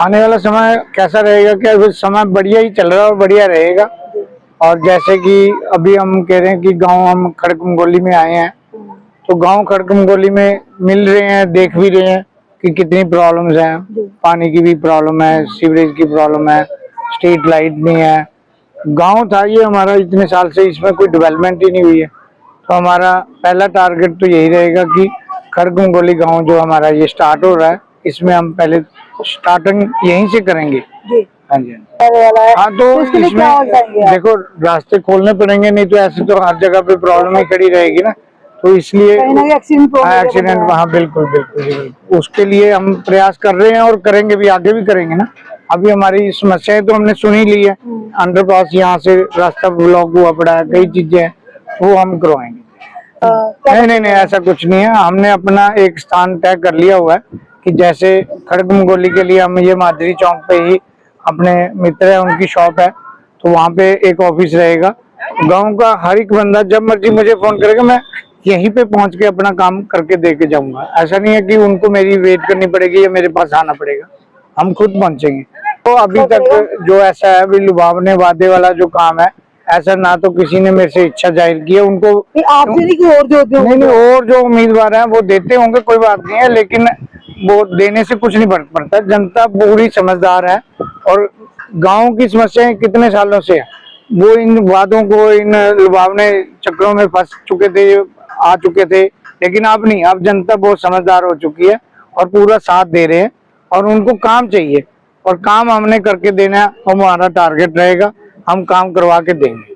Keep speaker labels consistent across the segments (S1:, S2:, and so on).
S1: आने वाला समय कैसा रहेगा? क्या अभी समय बढ़िया ही चल रहा है और बढ़िया रहेगा। और जैसे कि अभी हम कह रहे हैं कि गांव हम खड़कमगोली में आए हैं, तो गांव खड़कमगोली में मिल रहे हैं, देख भी रहे हैं कि कितनी प्रॉब्लम्स हैं। पानी की भी प्रॉब्लम है, सीवरेज की प्रॉब्लम है, स्ट्रीट लाइट नहीं है। गांव था ये हमारा इतने साल से, इसमें कोई डेवलपमेंट ही नहीं हुई है। तो हमारा पहला टारगेट तो यही रहेगा कि खड़कमगोली गांव जो हमारा ये स्टार्ट हो रहा है, इसमें हम पहले स्टार्टिंग यहीं से करेंगे। हाँ जी। हाँ, तो इसमें देखो रास्ते खोलने पड़ेंगे, नहीं तो ऐसे तो हर जगह पे प्रॉब्लम ही खड़ी रहेगी ना। तो इसलिए एक्सीडेंट, हाँ बिल्कुल बिल्कुल बिल्कुल, उसके लिए हम प्रयास कर रहे हैं और करेंगे भी, आगे भी करेंगे ना। अभी हमारी समस्याएं तो हमने सुन ही ली है। अंडरपास यहाँ से रास्ता ब्लॉक हुआ पड़ा है, कई चीजें हैं, वो हम करवाएंगे। नहीं नहीं नहीं, ऐसा कुछ नहीं है। हमने अपना एक स्थान तय कर लिया हुआ है कि जैसे खड़कमगोली के लिए हम ये मादरी चौक पे ही, अपने मित्र है उनकी शॉप है, तो वहाँ पे एक ऑफिस रहेगा। गांव का हर एक बंदा जब मर्जी मुझे फोन करेगा, मैं यहीं पे पहुंच के अपना काम करके दे के जाऊंगा। ऐसा नहीं है कि उनको मेरी वेट करनी पड़ेगी या मेरे पास आना पड़ेगा, हम खुद पहुंचेंगे। तो अभी तक जो ऐसा है, अभी लुभावने वादे वाला जो काम है, ऐसा ना तो किसी ने मेरे से इच्छा जाहिर की है। उनको
S2: आप
S1: नहीं नहीं, और जो उम्मीदवार हैं वो देते होंगे, कोई बात नहीं है, लेकिन वो देने से कुछ नहीं फर्क पड़ता। जनता पूरी समझदार है और गांव की समस्याएं कितने सालों से है, वो इन वादों को, इन लुभावने चक्रों में फंस चुके थे, आ चुके थे। लेकिन अब नहीं, अब जनता बहुत समझदार हो चुकी है और पूरा साथ दे रहे हैं, और उनको काम चाहिए और काम हमने करके देना है। हमारा टारगेट रहेगा, हम काम करवा के देंगे।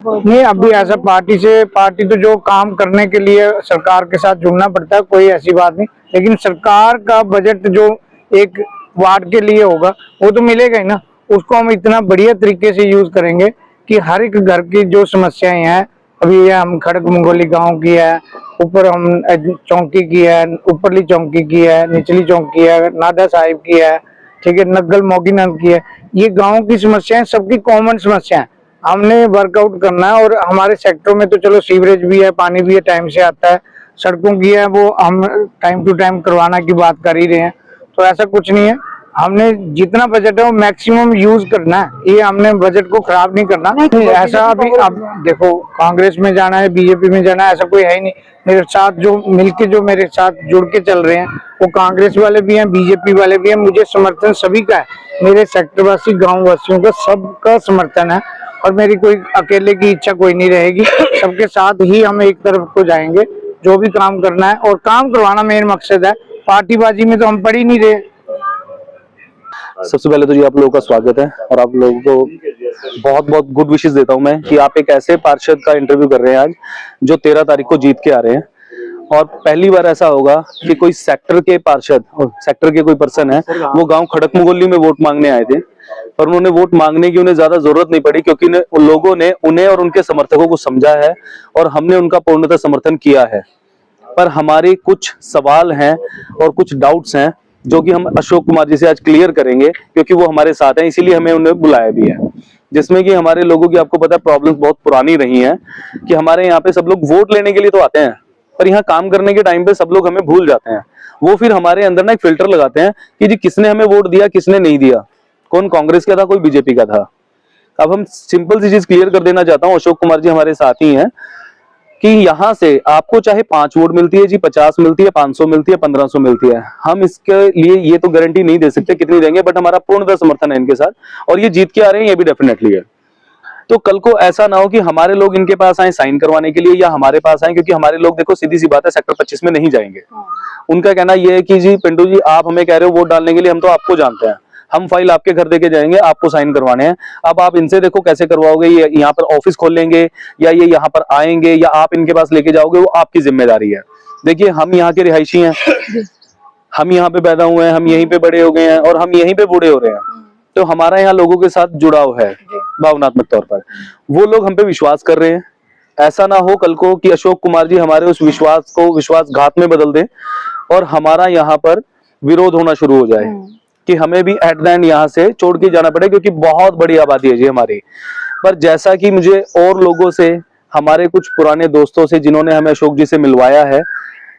S1: नहीं, अभी ऐसा पार्टी तो जो काम करने के लिए सरकार के साथ जुड़ना पड़ता है, कोई ऐसी बात नहीं। लेकिन सरकार का बजट जो एक वार्ड के लिए होगा वो तो मिलेगा ही ना, उसको हम इतना बढ़िया तरीके से यूज करेंगे कि हर एक घर की जो समस्याएं हैं, अभी ये हम खड़कमगोली गांव की है, ऊपर हम चौकी की है, ऊपरली चौकी की है, निचली चौकी है, नादा साहिब की है, ठीक है, नग्गल मोगीनंद की है। ये गांव की समस्याएं सबकी कॉमन समस्या है, हमने वर्कआउट करना है। और हमारे सेक्टर में तो चलो सीवरेज भी है, पानी भी है, टाइम से आता है, सड़कों की है, वो हम टाइम टू टाइम करवाना की बात कर ही रहे हैं। तो ऐसा कुछ नहीं है, हमने जितना बजट है वो मैक्सिमम यूज करना है, ये हमने बजट को खराब नहीं करना। नहीं, ऐसा अभी अब देखो, कांग्रेस में जाना है, बीजेपी में जाना है, ऐसा कोई है ही नहीं। मेरे साथ जो मिलके, जो मेरे साथ जुड़ के चल रहे हैं, वो कांग्रेस वाले भी हैं, बीजेपी वाले भी हैं। मुझे समर्थन सभी का है, मेरे सेक्टर वासी, गाँव वासियों का सबका समर्थन है। और मेरी कोई अकेले की इच्छा कोई नहीं रहेगी, सबके साथ ही हम एक तरफ को जाएंगे। जो भी काम करना है और काम करवाना मेन मकसद है, पार्टीबाजी में तो हम पड़ ही नहीं रहे।
S3: सबसे पहले तो जी आप लोगों का स्वागत है और आप लोगों को बहुत बहुत गुड विशेस देता हूं मैं कि आप एक ऐसे पार्षद का इंटरव्यू कर रहे हैं आज जो 13 तारीख को जीत के आ रहे हैं। और पहली बार ऐसा होगा कि कोई सेक्टर के पार्षद, सेक्टर के कोई पर्सन है, वो गांव खड़कमगोली में वोट मांगने आए थे और उन्होंने वोट मांगने की उन्हें ज्यादा जरूरत नहीं पड़ी, क्योंकि उन लोगों ने उन्हें और उनके समर्थकों को समझा है और हमने उनका पूर्णतः समर्थन किया है। पर हमारे कुछ सवाल हैं और कुछ डाउट्स हैं जो कि हम अशोक कुमार जी से आज क्लियर करेंगे, क्योंकि वो हमारे साथ हैं, इसीलिए हमें उन्हें बुलाया भी है। जिसमें कि हमारे लोगों की, आपको पता है, प्रॉब्लम्स बहुत पुरानी रही हैं कि हमारे यहाँ पे सब लोग वोट लेने के लिए तो आते हैं, पर यहाँ काम करने के टाइम पे सब लोग हमें भूल जाते हैं। वो फिर हमारे अंदर ना एक फिल्टर लगाते हैं कि जी किसने हमें वोट दिया, किसने नहीं दिया, कौन कांग्रेस का था, कोई बीजेपी का था। अब हम सिंपल सी चीज क्लियर कर देना चाहता हूँ, अशोक कुमार जी हमारे साथ ही हैं, कि यहाँ से आपको चाहे 5 वोट मिलती है जी, 50 मिलती है, 500 मिलती है, 1500 मिलती है, हम इसके लिए ये तो गारंटी नहीं दे सकते कितनी देंगे, बट हमारा पूर्णतः समर्थन है इनके साथ और ये जीत के आ रहे हैं, ये भी डेफिनेटली है। तो कल को ऐसा ना हो कि हमारे लोग इनके पास आए साइन करवाने के लिए या हमारे पास आए, क्योंकि हमारे लोग, देखो सीधी सी बात है, सेक्टर 25 में नहीं जाएंगे। उनका कहना यह है कि जी पिंटू जी, आप हमें कह रहे हो वोट डालने के लिए, हम तो आपको जानते हैं, हम फाइल आपके घर देके जाएंगे, आपको साइन करवाने हैं। अब आप इनसे देखो कैसे करवाओगे, ये यहाँ पर ऑफिस खोल लेंगे या ये यहाँ पर आएंगे या आप इनके पास लेके जाओगे, वो आपकी जिम्मेदारी है। देखिए हम यहाँ के रिहायशी हैं, हम यहाँ पे पैदा हुए हैं, हम यहीं पे बड़े हो गए हैं और हम यहीं पे बूढ़े हो रहे हैं, तो हमारा यहाँ लोगों के साथ जुड़ाव है भावनात्मक तौर पर। वो लोग हम पे विश्वास कर रहे हैं। ऐसा ना हो कल को कि अशोक कुमार जी हमारे उस विश्वास को विश्वासघात में बदल दें और हमारा यहाँ पर विरोध होना शुरू हो जाए कि हमें भी एट द एंड यहाँ से छोड़ के जाना पड़े, क्योंकि बहुत बड़ी आबादी है जी हमारी। पर जैसा कि मुझे और लोगों से, हमारे कुछ पुराने दोस्तों से जिन्होंने हमें अशोक जी से मिलवाया है,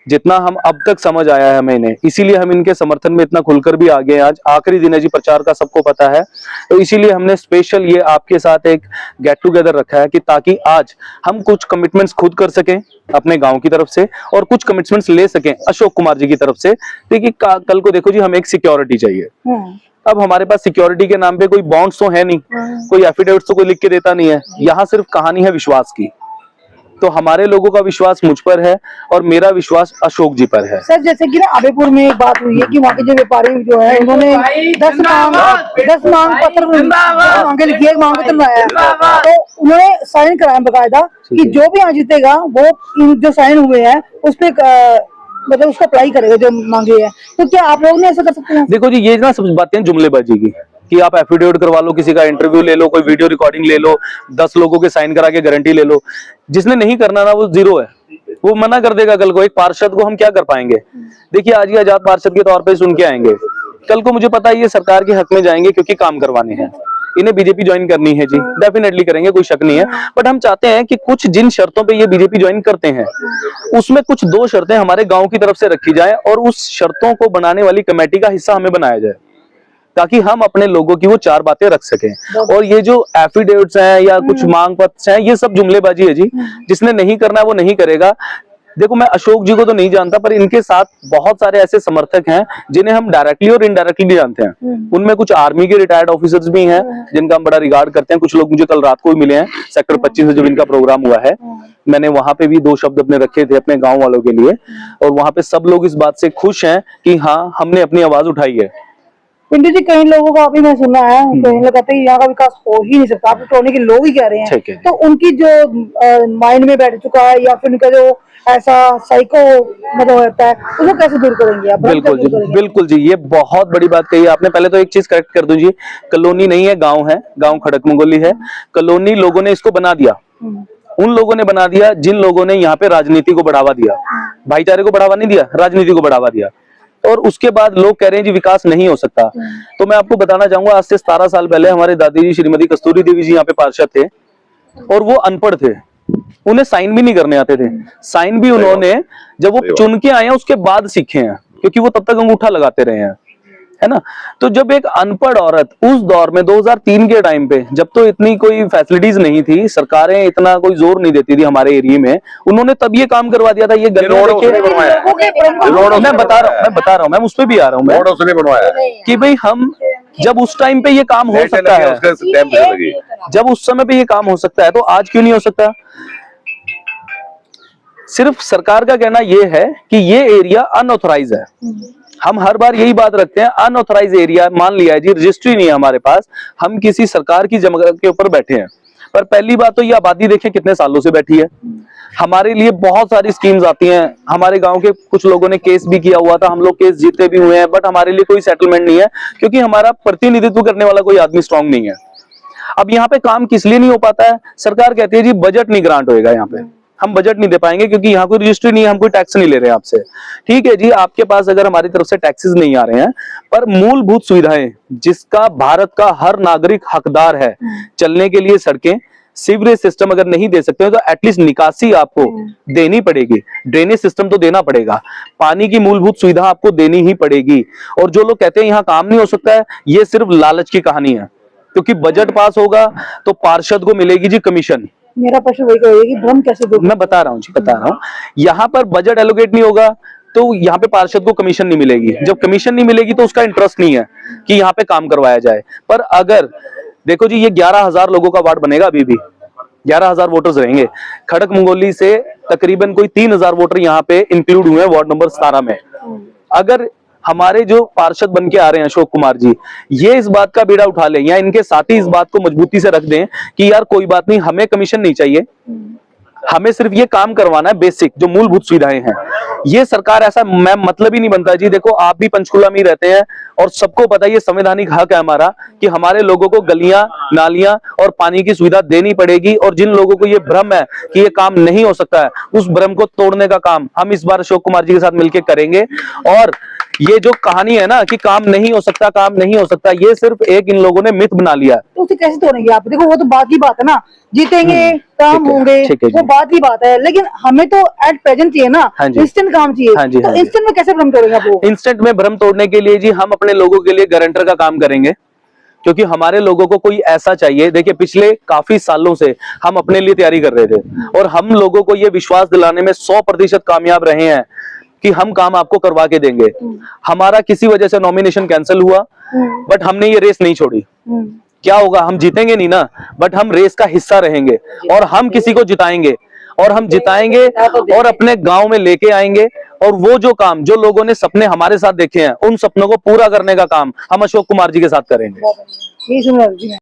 S3: जितना हम अब तक समझ आया है हमें इन्हें, इसीलिए हम इनके समर्थन में इतना खुलकर भी आ गए हैं। आज आखिरी दिन है जी प्रचार का, सबको पता है, तो इसीलिए हमने स्पेशल ये आपके साथ एक गेट टुगेदर रखा है कि ताकि आज हम कुछ कमिटमेंट्स खुद कर सकें अपने गांव की तरफ से और कुछ कमिटमेंट्स ले सकें अशोक कुमार जी की तरफ से। देखिए कल को देखो जी, हमें एक सिक्योरिटी चाहिए। अब हमारे पास सिक्योरिटी के नाम पे कोई बॉन्ड्स तो है नहीं, कोई एफिडेविट्स तो कोई लिख के देता नहीं है, यहाँ सिर्फ कहानी है विश्वास की। तो हमारे लोगों का विश्वास मुझ पर है और मेरा विश्वास अशोक जी पर है।
S2: सर जैसे कि ना आबेपुर में एक बात हुई है कि वहाँ के जो व्यापारी जो है उन्होंने 10 मांग पत्र मांगे लिखी है, मांग पत्र बनाया, तो उन्होंने साइन कराया बकायदा कि जो भी यहाँ जीतेगा वो इन जो साइन हुए हैं उस पर मतलब उसको अप्लाई करेगा जो मांगे है। तो क्या आप लोग ने ऐसा कर सकते हैं?
S3: देखो जी, ये ना सब बातें जुमलेबाजी की कि आप एफिडेविट करवा लो, किसी का इंटरव्यू ले लो, कोई वीडियो रिकॉर्डिंग ले लो, 10 लोगों के साइन करा के गारंटी ले लो। जिसने नहीं करना ना वो जीरो है, वो मना कर देगा कल को। एक पार्षद को हम क्या कर पाएंगे? देखिए आज ये आजाद पार्षद के तौर पे सुन के आएंगे, कल को मुझे पता है ये सरकार के हक में जाएंगे क्योंकि काम करवाने हैं। इन्हें बीजेपी ज्वाइन करनी है जी, डेफिनेटली करेंगे, कोई शक नहीं है। बट हम चाहते हैं कि कुछ जिन शर्तों पे ये बीजेपी ज्वाइन करते हैं उसमें कुछ 2 शर्तें हमारे गांव की तरफ से रखी जाए और उस शर्तों को बनाने वाली कमेटी का हिस्सा हमें बनाया जाए ताकि हम अपने लोगों की वो 4 बातें रख सकें। और ये जो एफिडेविट्स हैं या कुछ मांग पत्र हैं, ये सब जुमलेबाजी है जी। जिसने नहीं करना है वो नहीं करेगा। देखो मैं अशोक जी को तो नहीं जानता, पर इनके साथ बहुत सारे ऐसे समर्थक हैं जिन्हें हम डायरेक्टली और इनडायरेक्टली भी जानते हैं। उनमें कुछ आर्मी के रिटायर्ड ऑफिसर्स भी हैं जिनका हम बड़ा रिगार्ड करते हैं। कुछ लोग मुझे कल रात को भी मिले हैं सेक्टर 25 से जब इनका प्रोग्राम हुआ है। मैंने वहां पे भी 2 शब्द अपने रखे थे अपने गाँव वालों के लिए, और वहां पे सब लोग इस बात से खुश हैं कि हाँ हमने अपनी आवाज उठाई है।
S2: पिंटू जी कई लोगों का अभी मैं सुना है, कई लोग कहते हैं यहाँ का विकास हो ही नहीं सकता, आप टोनी के लोग ही कह रहे हैं। तो उनकी जो माइंड में बैठ चुका है या फिर उनका जो ऐसा साइको मतलब होता है उसको कैसे दूर करेंगे आप?
S3: बिल्कुल जी, बिल्कुल जी, ये बहुत बड़ी बात कही आपने। पहले तो एक चीज करेक्ट कर दूं जी, कॉलोनी नहीं है, गांव है, गांव खड़क मंगोली है। कॉलोनी लोगों ने इसको बना दिया, उन लोगों ने बना दिया जिन लोगों ने यहाँ पे राजनीति को बढ़ावा दिया, भाईचारे को बढ़ावा नहीं दिया, राजनीति को बढ़ावा दिया। और उसके बाद लोग कह रहे हैं जी विकास नहीं हो सकता। तो मैं आपको बताना चाहूंगा, आज से 17 साल पहले हमारे दादी जी श्रीमती कस्तूरी देवी जी यहाँ पे पार्षद थे और वो अनपढ़ थे, उन्हें साइन भी नहीं करने आते थे। साइन भी उन्होंने जब वो चुन के आए हैं उसके बाद सीखे हैं, क्योंकि वो तब तक अंगूठा लगाते रहे हैं, है ना। तो जब एक अनपढ़ औरत उस दौर में 2003 के टाइम पे, जब तो इतनी कोई फैसिलिटीज नहीं थी, सरकारें इतना कोई जोर नहीं देती थी हमारे एरिया में, उन्होंने तब ये काम करवा दिया था। ये गलियां मैं बता रहा हूँ, मैं उस पर भी आ रहा हूँ, मैं बनवाया कि भाई हम जब उस टाइम पे ये काम हो सकता है, जब उस समय पे ये काम हो सकता है, तो आज क्यों नहीं हो सकता? सिर्फ सरकार का कहना यह है कि ये एरिया अनऑथराइज है। हम हर बार यही बात रखते हैं, अनऑथराइज एरिया मान लिया है जी, रजिस्ट्री नहीं है हमारे पास, हम किसी सरकार की जगह के ऊपर बैठे हैं। पर पहली बात तो ये आबादी देखें कितने सालों से बैठी है। हमारे लिए बहुत सारी स्कीम्स आती हैं, हमारे गांव के कुछ लोगों ने केस भी किया हुआ था, हम लोग केस जीते भी हुए हैं, बट हमारे लिए कोई सेटलमेंट नहीं है क्योंकि हमारा प्रतिनिधित्व करने वाला कोई आदमी स्ट्रांग नहीं है। अब यहाँ पे काम किस लिए नहीं हो पाता है? सरकार कहती है जी बजट नहीं ग्रांट होएगा, यहाँ पे हम बजट नहीं दे पाएंगे क्योंकि यहाँ कोई रजिस्ट्री नहीं है, हम कोई टैक्स नहीं ले रहे हैं आपसे। ठीक है जी, आपके पास अगर हमारी तरफ से टैक्सेस नहीं आ रहे हैं, पर मूलभूत सुविधाएं जिसका भारत का हर नागरिक हकदार है, चलने के लिए सड़कें, सीवरेज सिस्टम अगर नहीं दे सकते हो तो एटलीस्ट निकासी आपको देनी पड़ेगी, ड्रेनेज सिस्टम तो देना पड़ेगा, पानी की मूलभूत सुविधा आपको देनी ही पड़ेगी। और जो लोग कहते हैं यहाँ काम नहीं हो सकता है, ये सिर्फ लालच की कहानी है, क्योंकि बजट पास होगा तो पार्षद को मिलेगी जी कमीशन।
S2: मेरा प्रश्न वही करेगी कि भ्रम कैसे दूर?
S3: मैं बता रहा हूँ जी, बता रहा हूँ। यहाँ पर बजट एलोकेट नहीं होगा तो यहाँ पे पार्षद को कमीशन नहीं मिलेगी, जब कमीशन नहीं मिलेगी तो उसका इंटरेस्ट नहीं है कि यहाँ पे काम करवाया जाए। पर अगर देखो जी, ये 11,000 लोगों का वार्ड बनेगा, अभी भी 11,000 वोटर्स रहेंगे। खड़क मंगोली से तकरीबन कोई 3,000 वोटर यहाँ पे इंक्लूड हुए हैं वार्ड नंबर 17 में। अगर हमारे जो पार्षद बन के आ रहे हैं अशोक कुमार जी, ये इस बात का बीड़ा उठा लें या इनके साथ ही इस बात को मजबूती से रख दें कि यार कोई बात नहीं, हमें कमीशन नहीं चाहिए, हमें सिर्फ ये काम करवाना है, बेसिक जो मूलभूत सुविधाएं हैं। ये सरकार ऐसा मैं मतलब ही नहीं बनता जी। देखो आप भी पंचकुला में ही रहते हैं और सबको पता है ये संवैधानिक हक है हमारा कि हमारे लोगों को गलियां, नालियां और पानी की सुविधा देनी पड़ेगी। और जिन लोगों को ये भ्रम है कि ये काम नहीं हो सकता है, उस भ्रम को तोड़ने का काम हम इस बार अशोक कुमार जी के साथ मिलकर करेंगे। और ये जो कहानी है ना कि काम नहीं हो सकता, काम नहीं हो सकता, ये सिर्फ एक इन लोगों ने मिथ बना लिया।
S2: तो उसे कैसे तोड़ेंगे आप? देखो वो तो बात की बात है ना, जीतेंगे काम
S3: ठीक है,
S2: होंगे,
S3: ठीक है जी।
S2: वो बात की बात है, लेकिन हमें तो एट प्रेजेंट चाहिए ना,
S3: हाँ जी।
S2: इंस्टेंट काम चाहिए।
S3: हाँ जी,
S2: तो
S3: हाँ जी।
S2: इंस्टेंट में कैसे भ्रम तोड़ेंगे आप वो?
S3: इंस्टेंट में भ्रम तोड़ने के लिए जी हम अपने लोगों के लिए गारंटर का काम करेंगे, क्योंकि हमारे लोगों को कोई ऐसा चाहिए। देखिए पिछले काफी सालों से हम अपने लिए तैयारी कर रहे थे और हम लोगों को ये विश्वास दिलाने में 100% कामयाब रहे हैं कि हम काम आपको करवा के देंगे। हमारा किसी वजह से नॉमिनेशन कैंसिल हुआ, बट हमने ये रेस नहीं छोड़ी। क्या होगा, हम जीतेंगे नहीं ना, बट हम रेस का हिस्सा रहेंगे और हम किसी को जिताएंगे और हम जिताएंगे और अपने गांव में लेके आएंगे। और वो जो काम जो लोगों ने सपने हमारे साथ देखे हैं, उन सपनों को पूरा करने का काम हम अशोक कुमार जी के साथ करेंगे।
S2: यही सुन रहा हूँ जी मैं।